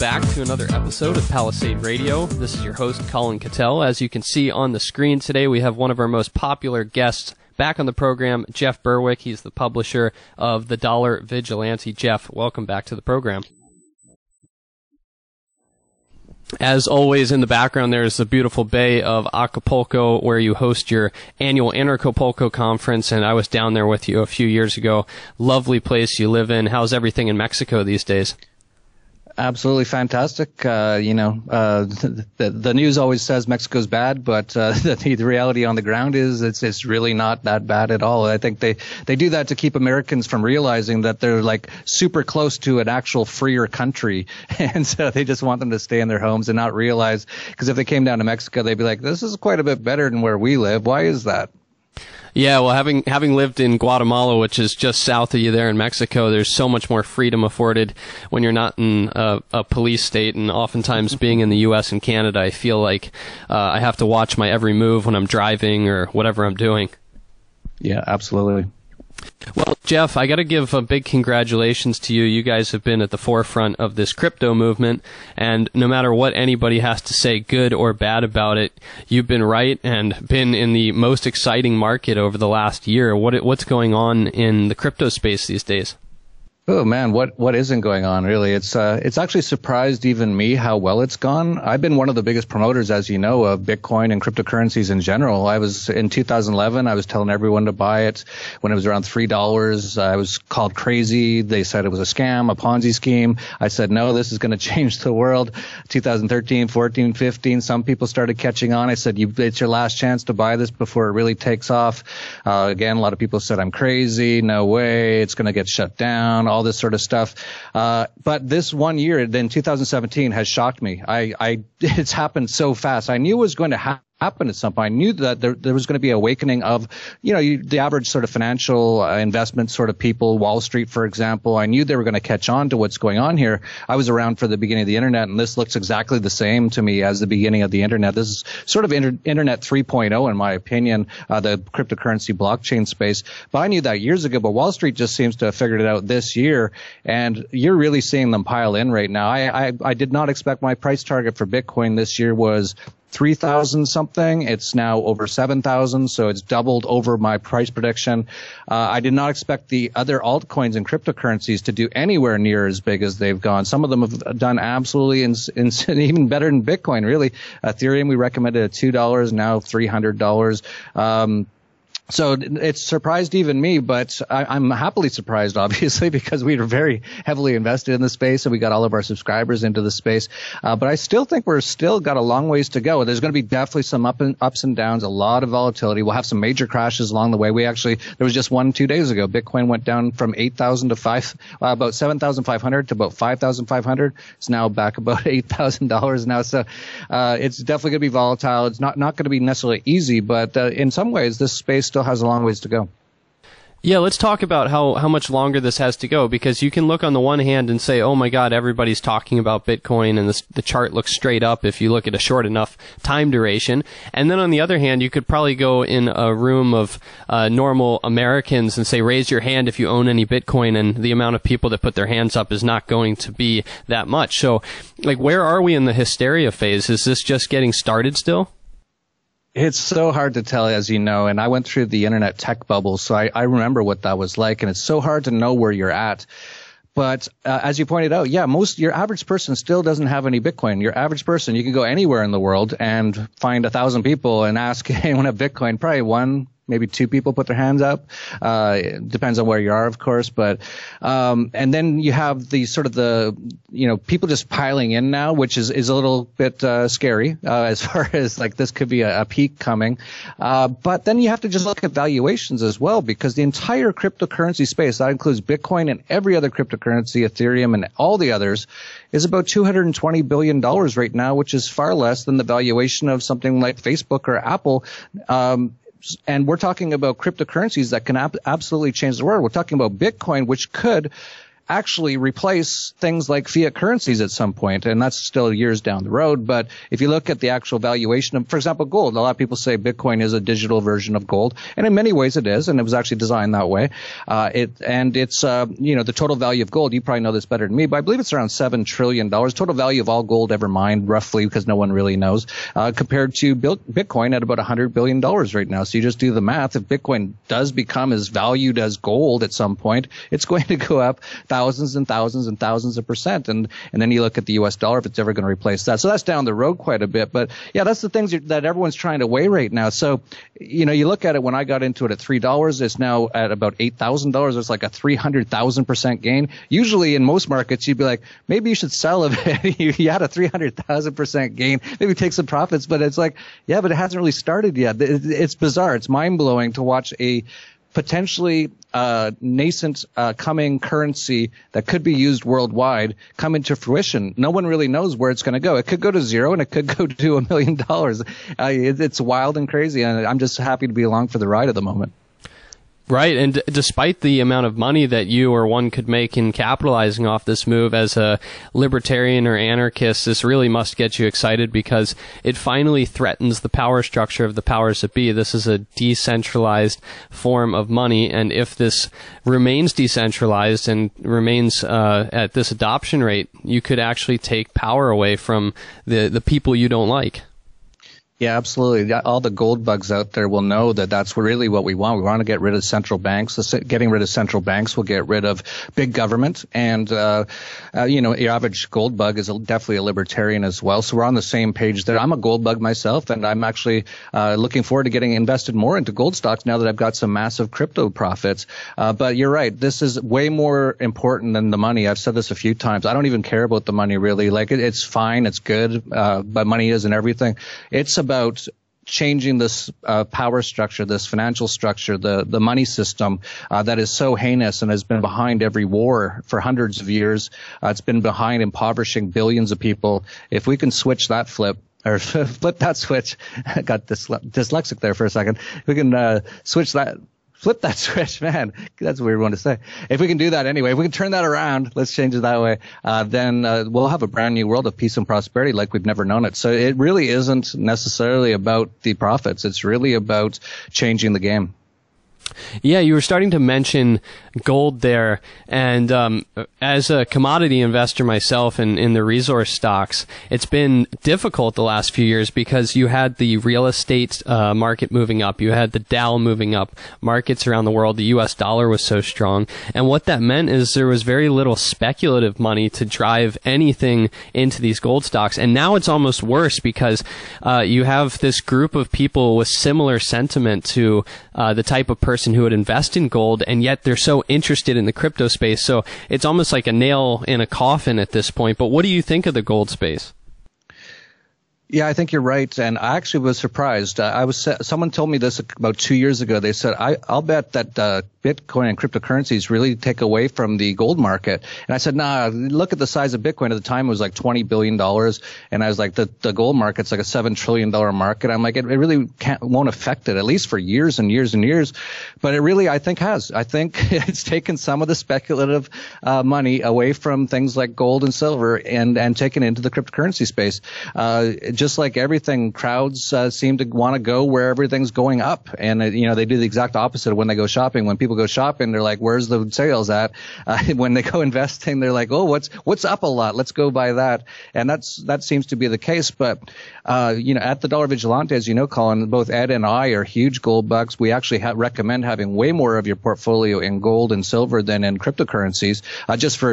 back to another episode of Palisade Radio. This is your host, Colin Cattell. As you can see on the screen today, we have one of our most popular guests back on the program, Jeff Berwick. He's the publisher of The Dollar Vigilante. Jeff, welcome back to the program. As always, in the background there is the beautiful bay of Acapulco, where you host your annual Anarchapulco conference, and I was down there with you a few years ago. Lovely place you live in. How's everything in Mexico these days? Absolutely fantastic. The news always says Mexico's bad, but the reality on the ground is it's really not that bad at all. I think they do that to keep Americans from realizing that they're like super close to an actual freer country, and so they just want them to stay in their homes and not realize, because if they came down to Mexico, they'd be like, this is quite a bit better than where we live. Why is that? Yeah, well, having lived in Guatemala, which is just south of you there in Mexico, there's so much more freedom afforded when you're not in a police state, and oftentimes being in the U.S. and Canada, I feel like I have to watch my every move when I'm driving or whatever I'm doing. Yeah, absolutely. Well, Jeff, I got to give a big congratulations to you. You guys have been at the forefront of this crypto movement, and no matter what anybody has to say, good or bad about it, you've been right and been in the most exciting market over the last year. What's going on in the crypto space these days? Oh man, what isn't going on really? It's actually surprised even me how well it's gone. I've been one of the biggest promoters, as you know, of Bitcoin and cryptocurrencies in general. I was in 2011. I was telling everyone to buy it when it was around $3. I was called crazy. They said it was a scam, a Ponzi scheme. I said, no, this is going to change the world. 2013, 14, 15. Some people started catching on. I said, it's your last chance to buy this before it really takes off. Again, a lot of people said I'm crazy. No way. It's going to get shut down. All this sort of stuff. But this one year, then 2017, has shocked me. It's happened so fast. I knew it was going to happen at some point. I knew that there was going to be an awakening of, the average sort of financial investment sort of people, Wall Street, for example. I knew they were going to catch on to what's going on here. I was around for the beginning of the internet, and this looks exactly the same to me as the beginning of the internet. This is sort of internet 3.0, in my opinion, the cryptocurrency blockchain space. But I knew that years ago, but Wall Street just seems to have figured it out this year, and you're really seeing them pile in right now. I did not expect my price target for Bitcoin this year was 3,000 something. It's now over 7,000, so it's doubled over my price prediction. I did not expect the other altcoins and cryptocurrencies to do anywhere near as big as they've gone. Some of them have done absolutely even better than Bitcoin, really. Ethereum, we recommended at $2, now $300. So it's surprised even me, but I'm happily surprised, obviously, because we were very heavily invested in the space and we got all of our subscribers into the space. But I still think we're still got a long ways to go. There's going to be definitely some ups and downs, a lot of volatility. We'll have some major crashes along the way. There was just one 2 days ago. Bitcoin went down from 8,000 to about 7,500 to about 5,500. It's now back about $8,000 now. So it's definitely going to be volatile. It's not going to be necessarily easy, but in some ways, this space still has a long ways to go. Yeah, let's talk about how much longer this has to go, because you can look on the one hand and say, oh my God, everybody's talking about Bitcoin and the chart looks straight up if you look at a short enough time duration. And then on the other hand, you could probably go in a room of normal Americans and say, raise your hand if you own any Bitcoin, and the amount of people that put their hands up is not going to be that much. So, where are we in the hysteria phase? Is this just getting started still? It's so hard to tell, as you know, and I went through the internet tech bubble, so I remember what that was like, and it's so hard to know where you're at. But as you pointed out, yeah, your average person still doesn't have any Bitcoin. Your average person, you can go anywhere in the world and find 1,000 people and ask anyone have Bitcoin. Probably one, maybe two people put their hands up. It depends on where you are, of course. But and then you have the sort of people just piling in now, which is a little bit scary as far as this could be a peak coming. But then you have to just look at valuations as well, because the entire cryptocurrency space, that includes Bitcoin and every other cryptocurrency, Ethereum and all the others, is about $220 billion right now, which is far less than the valuation of something like Facebook or Apple. And we're talking about cryptocurrencies that can absolutely change the world. We're talking about Bitcoin, which could actually replace things like fiat currencies at some point, and that's still years down the road. But if you look at the actual valuation of, for example, gold, a lot of people say Bitcoin is a digital version of gold, and in many ways it is, and it was actually designed that way. It's the total value of gold, you probably know this better than me, but I believe it's around $7 trillion, total value of all gold ever mined, roughly, because no one really knows, compared to Bitcoin at about $100 billion right now. So you just do the math. If Bitcoin does become as valued as gold at some point, it's going to go up thousands and thousands and thousands of percent. And then you look at the US dollar, if it's ever going to replace that. So that's down the road quite a bit. But yeah, that's the things that everyone's trying to weigh right now. So, you look at it, when I got into it at $3, it's now at about $8,000. It's like a 300,000% gain. Usually in most markets, you'd be like, maybe you should sell a bit. You had a 300,000% gain, maybe take some profits. But it's like, yeah, but it hasn't really started yet. It's bizarre. It's mind blowing to watch a potentially nascent coming currency that could be used worldwide come into fruition. No one really knows where it's going to go. It could go to zero, and it could go to $1 million. It's wild and crazy, and I'm just happy to be along for the ride at the moment. Right, and despite the amount of money that you or one could make in capitalizing off this move as a libertarian or anarchist, this really must get you excited because it finally threatens the power structure of the powers that be. This is a decentralized form of money, and if this remains decentralized and remains at this adoption rate, you could actually take power away from the people you don't like. Yeah, absolutely. All the gold bugs out there will know that that's really what we want. We want to get rid of central banks. Getting rid of central banks will get rid of big government. And, your average gold bug is definitely a libertarian as well. So we're on the same page there. I'm a gold bug myself, and I'm actually looking forward to getting invested more into gold stocks now that I've got some massive crypto profits. But you're right. This is way more important than the money. I've said this a few times. I don't even care about the money, really. Like, it's fine. It's good. But money isn't everything. It's about changing this power structure, this financial structure, the money system that is so heinous and has been behind every war for hundreds of years. It's been behind impoverishing billions of people. If we can switch that flip that switch, I got dyslexic there for a second. We can flip that switch, man. That's a weird one to say. If we can do that anyway, if we can turn that around, let's change it that way, then we'll have a brand new world of peace and prosperity like we've never known it. So it really isn't necessarily about the profits. It's really about changing the game. Yeah, you were starting to mention gold there, and as a commodity investor myself in the resource stocks, it's been difficult the last few years because you had the real estate market moving up, you had the Dow moving up, markets around the world, the US dollar was so strong, and what that meant is there was very little speculative money to drive anything into these gold stocks, and now it's almost worse because you have this group of people with similar sentiment to the type of person who would invest in gold, and yet they're so interested in the crypto space. So it's almost like a nail in a coffin at this point. But what do you think of the gold space? Yeah, I think you're right, and I actually was surprised. Someone told me this about 2 years ago. They said, I'll bet that Bitcoin and cryptocurrencies really take away from the gold market. And I said, nah, look at the size of Bitcoin. At the time, it was like $20 billion. And I was like, the gold market's like a $7 trillion market. I'm like, it really won't affect it, at least for years and years and years. But it really, I think, has. I think it's taken some of the speculative money away from things like gold and silver and taken into the cryptocurrency space. Just like everything, crowds seem to want to go where everything's going up. And, they do the exact opposite of when they go shopping. When people go shopping, they're like, where's the sales at? When they go investing, they're like, oh, what's up a lot? Let's go buy that. And that seems to be the case. But, at the Dollar Vigilante, as you know, Colin, both Ed and I are huge gold bugs. We actually recommend having way more of your portfolio in gold and silver than in cryptocurrencies,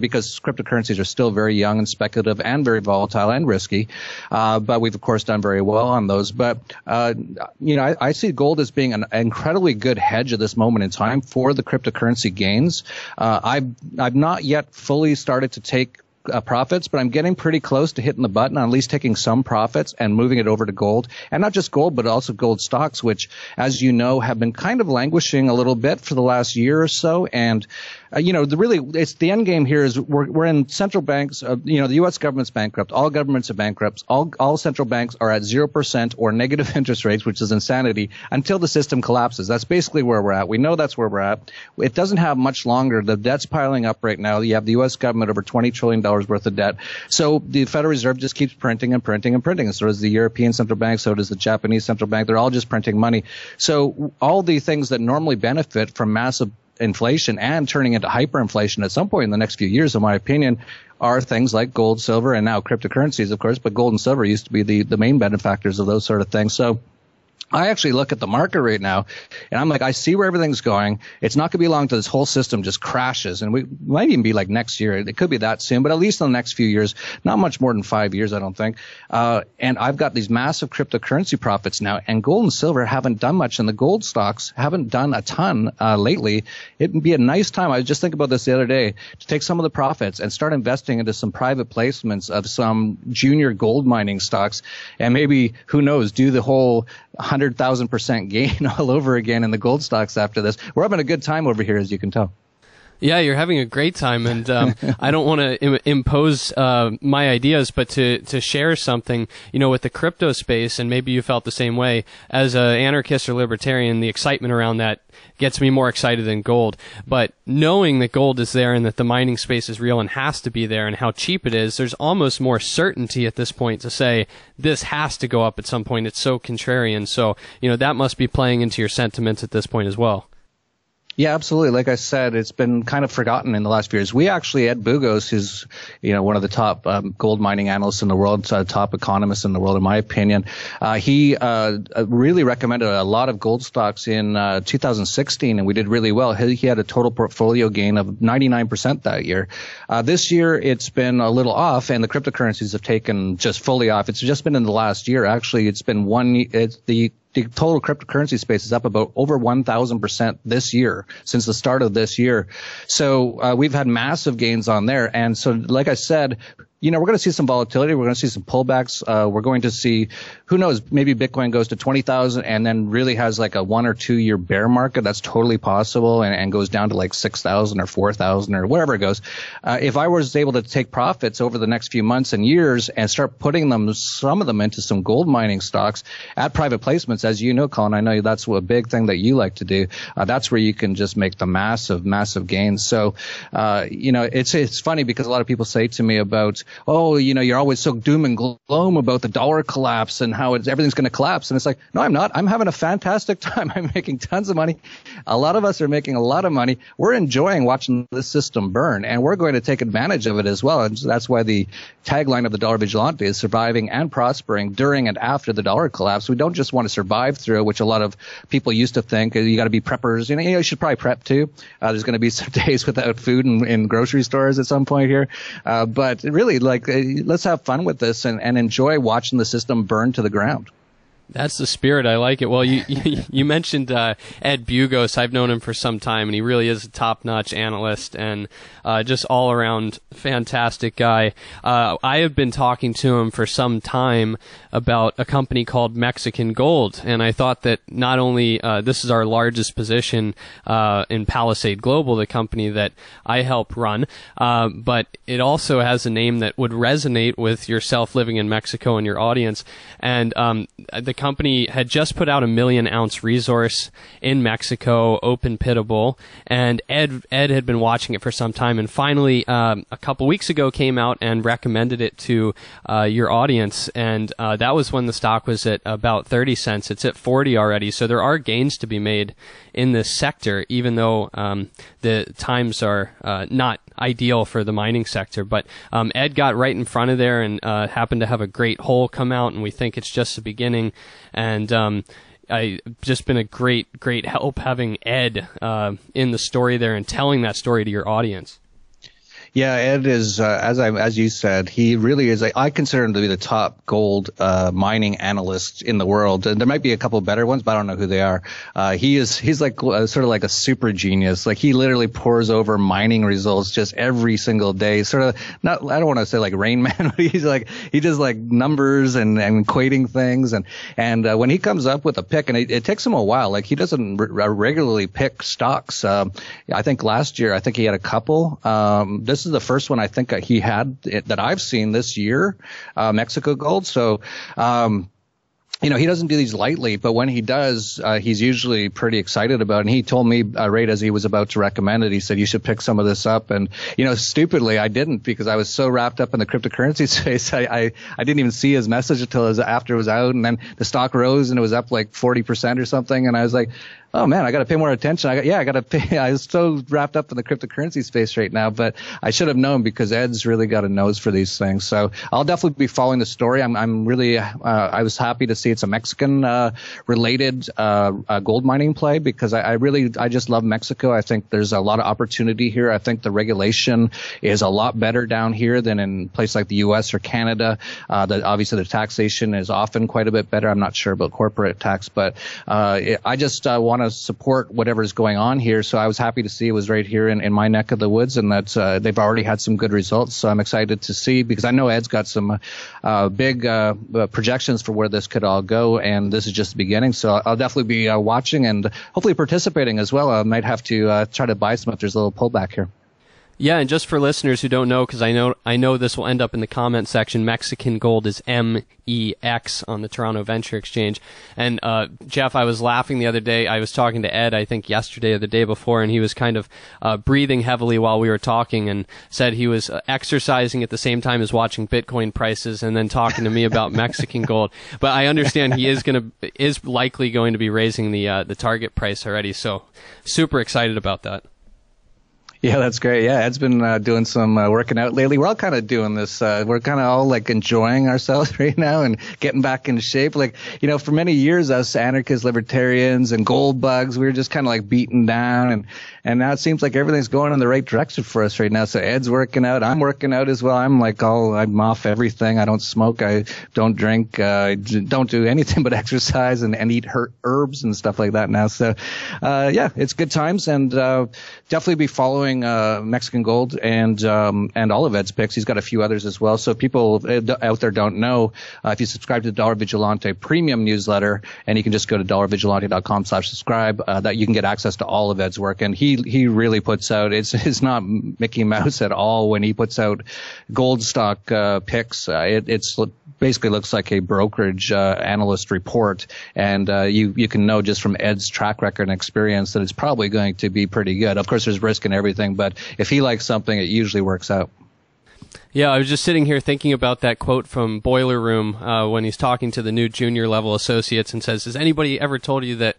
because cryptocurrencies are still very young and speculative and very volatile and risky. But we've of course done very well on those. But I see gold as being an incredibly good hedge at this moment in time for the cryptocurrency gains. I've not yet fully started to take profits, but I'm getting pretty close to hitting the button on at least taking some profits and moving it over to gold. And not just gold, but also gold stocks, which, as you know, have been kind of languishing a little bit for the last year or so. And it's the end game here is we're in central banks. The U.S. government's bankrupt. All governments are bankrupt. All central banks are at 0% or negative interest rates, which is insanity, until the system collapses. That's basically where we're at. We know that's where we're at. It doesn't have much longer. The debt's piling up right now. You have the U.S. government over $20 trillion worth of debt. So the Federal Reserve just keeps printing and printing and printing. So does the European Central Bank. So does the Japanese Central Bank. They're all just printing money. So all the things that normally benefit from massive inflation and turning into hyperinflation at some point in the next few years, in my opinion, are things like gold, silver, and now cryptocurrencies, of course. But gold and silver used to be the main benefactors of those sort of things. So I actually look at the market right now, and I'm like, I see where everything's going. It's not going to be long till this whole system just crashes, and we might even be like next year. It could be that soon, but at least in the next few years, not much more than 5 years, I don't think. And I've got these massive cryptocurrency profits now, and gold and silver haven't done much, and the gold stocks haven't done a ton lately. It'd be a nice time. I was just thinking about this the other day, to take some of the profits and start investing into some private placements of some junior gold mining stocks, and maybe, who knows, do the whole 100,000% gain all over again in the gold stocks after this. We're having a good time over here, as you can tell. Yeah, you're having a great time, and I don't want to impose my ideas, but to share something, with the crypto space, and maybe you felt the same way. As an anarchist or libertarian, the excitement around that gets me more excited than gold. But knowing that gold is there and that the mining space is real and has to be there and how cheap it is, there's almost more certainty at this point to say this has to go up at some point. It's so contrarian. So, that must be playing into your sentiments at this point as well. Yeah, absolutely. Like I said, it's been kind of forgotten in the last few years. We actually, Ed Bugos, who's, one of the top gold mining analysts in the world, top economists in the world, in my opinion, he really recommended a lot of gold stocks in 2016, and we did really well. He had a total portfolio gain of 99% that year. This year, it's been a little off, and the cryptocurrencies have taken just fully off. It's just been in the last year. Actually, it's been the total cryptocurrency space is up about over 1,000% this year, since the start of this year. So we've had massive gains on there. And so, like I said, we're going to see some volatility. We're going to see some pullbacks. We're going to see, who knows, maybe Bitcoin goes to 20,000 and then really has like a 1 or 2 year bear market. That's totally possible, and goes down to like 6,000 or 4,000 or whatever it goes. If I was able to take profits over the next few months and years and start putting some of them into some gold mining stocks at private placements, as you know, Colin, I know that's a big thing that you like to do. That's where you can just make the massive gains. So, it's funny because a lot of people say to me about, oh, you're always so doom and gloom about the dollar collapse and how everything's going to collapse. And it's like, no, I'm not. I'm having a fantastic time. I'm making tons of money. A lot of us are making a lot of money. We're enjoying watching this system burn, and we're going to take advantage of it as well. And that's why the tagline of the Dollar Vigilante is surviving and prospering during and after the dollar collapse. We don't just want to survive through it, which a lot of people used to think. You got to be preppers. You should probably prep too. There's going to be some days without food in grocery stores at some point here. But really, let's have fun with this and enjoy watching the system burn to the ground. That's the spirit. I like it. Well, you mentioned Ed Bugos. I've known him for some time, and he really is a top-notch analyst and just all-around fantastic guy. I have been talking to him for some time about a company called Mexican Gold, and I thought that not only this is our largest position in Palisade Global, the company that I help run, but it also has a name that would resonate with yourself living in Mexico and your audience. And the company had just put out a 1 million ounce resource in Mexico, open pittable, and Ed had been watching it for some time, and finally a couple weeks ago came out and recommended it to your audience, and that was when the stock was at about 30 cents. It's at 40 already, so there are gains to be made in this sector, even though the times are not ideal for the mining sector. But Ed got right in front of there and happened to have a great hole come out, and we think it's just the beginning. And I just been a great help having Ed in the story there and telling that story to your audience. Yeah, Ed is, as you said, he really is. I consider him to be the top gold mining analyst in the world. And there might be a couple better ones, but I don't know who they are. He's like sort of like a super genius. Like he literally pores over mining results just every single day. Sort of not, I don't want to say like Rain Man, but he does like numbers and equating things. And when he comes up with a pick, and it takes him a while. Like he doesn't regularly pick stocks. I think last year, he had a couple. This is the first one I think he had that I've seen this year, Mexico Gold. So, he doesn't do these lightly, but when he does, he's usually pretty excited about it. And he told me right as he was about to recommend it, he said, you should pick some of this up. And, stupidly, I didn't because I was so wrapped up in the cryptocurrency space. I didn't even see his message until after it was out. And then the stock rose and it was up like 40% or something. And I was like, oh man, I got to pay more attention. I got to pay. I was so wrapped up in the cryptocurrency space right now, but I should have known because Ed's really got a nose for these things. So I'll definitely be following the story. I'm really, I was happy to see it's a Mexican, related, gold mining play because I just love Mexico. I think there's a lot of opportunity here. I think the regulation is a lot better down here than in places like the U.S. or Canada. Obviously the taxation is often quite a bit better. I'm not sure about corporate tax, but, I just, want to support whatever's going on here. So I was happy to see it was right here in my neck of the woods, and that they've already had some good results. So I'm excited to see because I know Ed's got some big projections for where this could all go, and this is just the beginning. So I'll definitely be watching and hopefully participating as well. I might have to try to buy some if there's a little pullback here. Yeah, and just for listeners who don't know, because I know this will end up in the comment section, Mexican Gold is MEX on the Toronto Venture Exchange. And Jeff, I was laughing the other day. I was talking to Ed, I think yesterday or the day before, and he was kind of breathing heavily while we were talking and said he was exercising at the same time as watching Bitcoin prices and then talking to me about Mexican Gold. But I understand he is likely going to be raising the target price already. So super excited about that. Yeah, that's great. Yeah, Ed's been doing some working out lately. We're all kind of doing this. We're kind of all like enjoying ourselves right now and getting back in shape. Like, for many years, us anarchist libertarians and gold bugs, we were just kind of like beaten down. And now it seems like everything's going in the right direction for us right now. So Ed's working out. I'm working out as well. I'm off everything. I don't smoke. I don't drink. I don't do anything but exercise and eat herbs and stuff like that now. So, yeah, it's good times, and definitely be following Mexican Gold and all of Ed's picks. He's got a few others as well. So people out there don't know, if you subscribe to the Dollar Vigilante premium newsletter, and you can just go to dollarvigilante.com/subscribe, that you can get access to all of Ed's work. And he really puts out, it's not Mickey Mouse at all when he puts out gold stock picks. It's basically looks like a brokerage analyst report, and you can know just from Ed's track record and experience that it's probably going to be pretty good. Of course, there's risk in everything, but if he likes something, it usually works out. Yeah, I was just sitting here thinking about that quote from Boiler Room when he's talking to the new junior level associates and says, "Has anybody ever told you that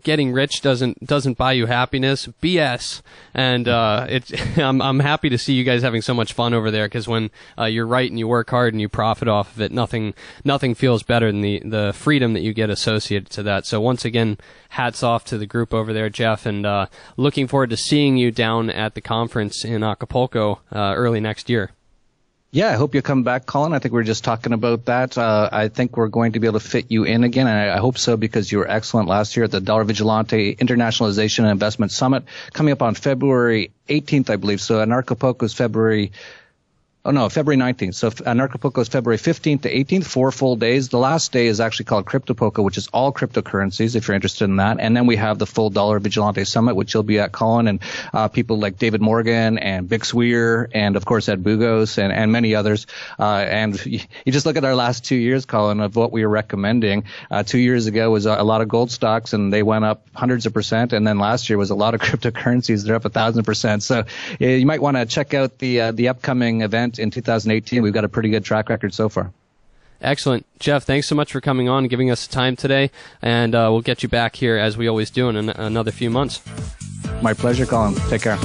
getting rich doesn't buy you happiness?" BS. And I'm happy to see you guys having so much fun over there, because when you're right and you work hard and you profit off of it, nothing feels better than the freedom that you get associated to that. So once again, hats off to the group over there, Jeff, and looking forward to seeing you down at the conference in Acapulco early next year. Yeah, I hope you come back, Colin. I think we were just talking about that. I think we're going to be able to fit you in again, and I hope so, because you were excellent last year at the Dollar Vigilante Internationalization and Investment Summit, coming up on February 18th, I believe. So Acapulco is February 19th. So Acapulco is February 15th to 18th, 4 full days. The last day is actually called Cryptopoco, which is all cryptocurrencies, if you're interested in that. And then we have the full Dollar Vigilante Summit, which you'll be at, Colin, and people like David Morgan and Bix Weir and, of course, Ed Bugos and many others. And you just look at our last 2 years, Colin, of what we were recommending. 2 years ago was a lot of gold stocks, and they went up hundreds of percent. And then last year was a lot of cryptocurrencies. They're up 1,000%. So you might want to check out the upcoming event in 2018. We've got a pretty good track record so far. Excellent. Jeff, thanks so much for coming on and giving us the time today, and we'll get you back here as we always do in another few months. My pleasure, Colin. Take care.